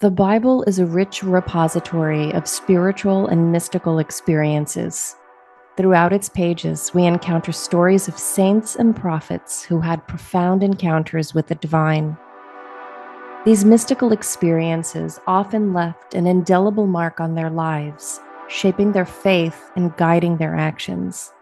The Bible is a rich repository of spiritual and mystical experiences. Throughout its pages, we encounter stories of saints and prophets who had profound encounters with the divine. These mystical experiences often left an indelible mark on their lives, shaping their faith and guiding their actions.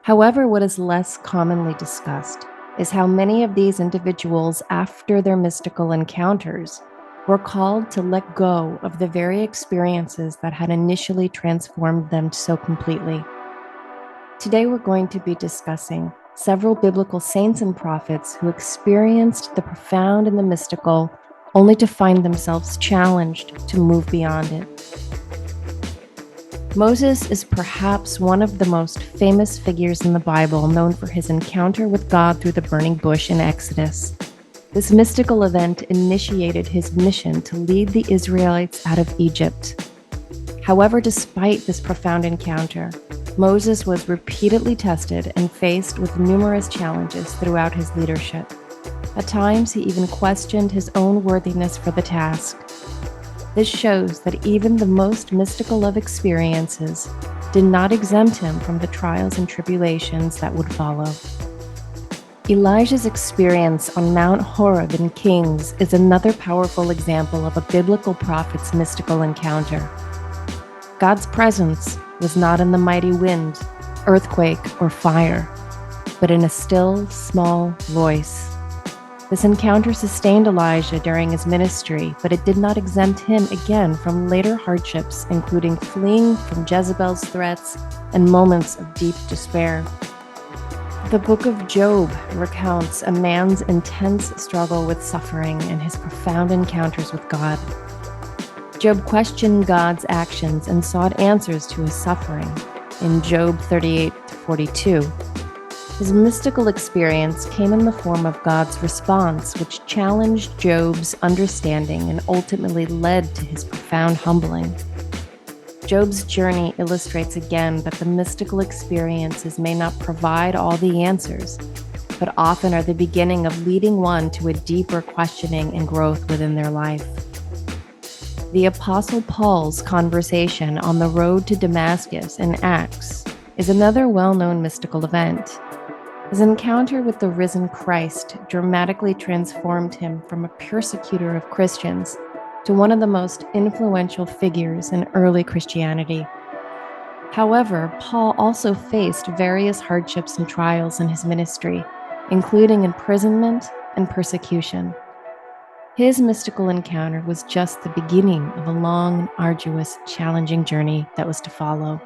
However, what is less commonly discussed is how many of these individuals, after their mystical encounters, were called to let go of the very experiences that had initially transformed them so completely. Today, we're going to be discussing several biblical saints and prophets who experienced the profound and the mystical, only to find themselves challenged to move beyond it. Moses is perhaps one of the most famous figures in the Bible, known for his encounter with God through the burning bush in Exodus. This mystical event initiated his mission to lead the Israelites out of Egypt. However, despite this profound encounter, Moses was repeatedly tested and faced with numerous challenges throughout his leadership. At times, he even questioned his own worthiness for the task. This shows that even the most mystical of experiences did not exempt him from the trials and tribulations that would follow. Elijah's experience on Mount Horeb in Kings is another powerful example of a biblical prophet's mystical encounter. God's presence was not in the mighty wind, earthquake, or fire, but in a still, small voice. This encounter sustained Elijah during his ministry, but it did not exempt him again from later hardships, including fleeing from Jezebel's threats and moments of deep despair. The book of Job recounts a man's intense struggle with suffering and his profound encounters with God. Job questioned God's actions and sought answers to his suffering in Job 38-42. His mystical experience came in the form of God's response, which challenged Job's understanding and ultimately led to his profound humbling. Job's journey illustrates again that the mystical experiences may not provide all the answers, but often are the beginning of leading one to a deeper questioning and growth within their life. The Apostle Paul's conversation on the road to Damascus in Acts is another well-known mystical event. His encounter with the risen Christ dramatically transformed him from a persecutor of Christians to one of the most influential figures in early Christianity. However, Paul also faced various hardships and trials in his ministry, including imprisonment and persecution. His mystical encounter was just the beginning of a long and arduous, challenging journey that was to follow.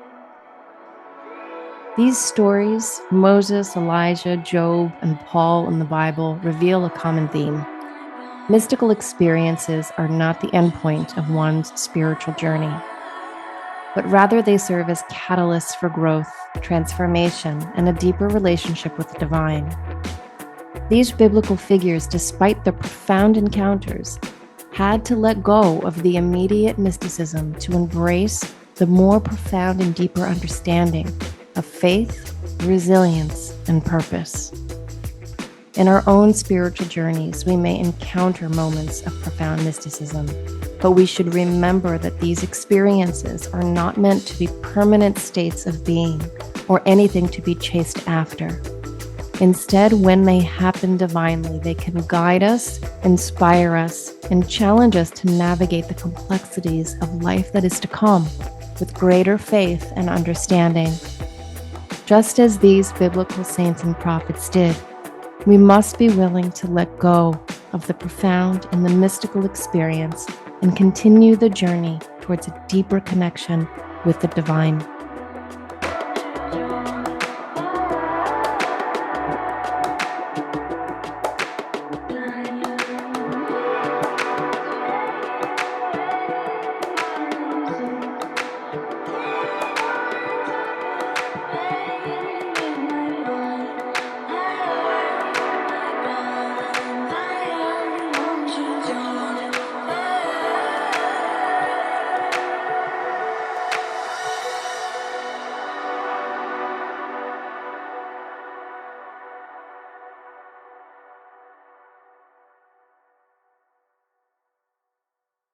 These stories, Moses, Elijah, Job, and Paul in the Bible, reveal a common theme. Mystical experiences are not the endpoint of one's spiritual journey, but rather they serve as catalysts for growth, transformation, and a deeper relationship with the divine. These biblical figures, despite their profound encounters, had to let go of the immediate mysticism to embrace the more profound and deeper understanding of faith, resilience, and purpose. In our own spiritual journeys, we may encounter moments of profound mysticism, but we should remember that these experiences are not meant to be permanent states of being or anything to be chased after. Instead, when they happen divinely, they can guide us, inspire us, and challenge us to navigate the complexities of life that is to come with greater faith and understanding. Just as these biblical saints and prophets did, we must be willing to let go of the profound and the mystical experience and continue the journey towards a deeper connection with the divine.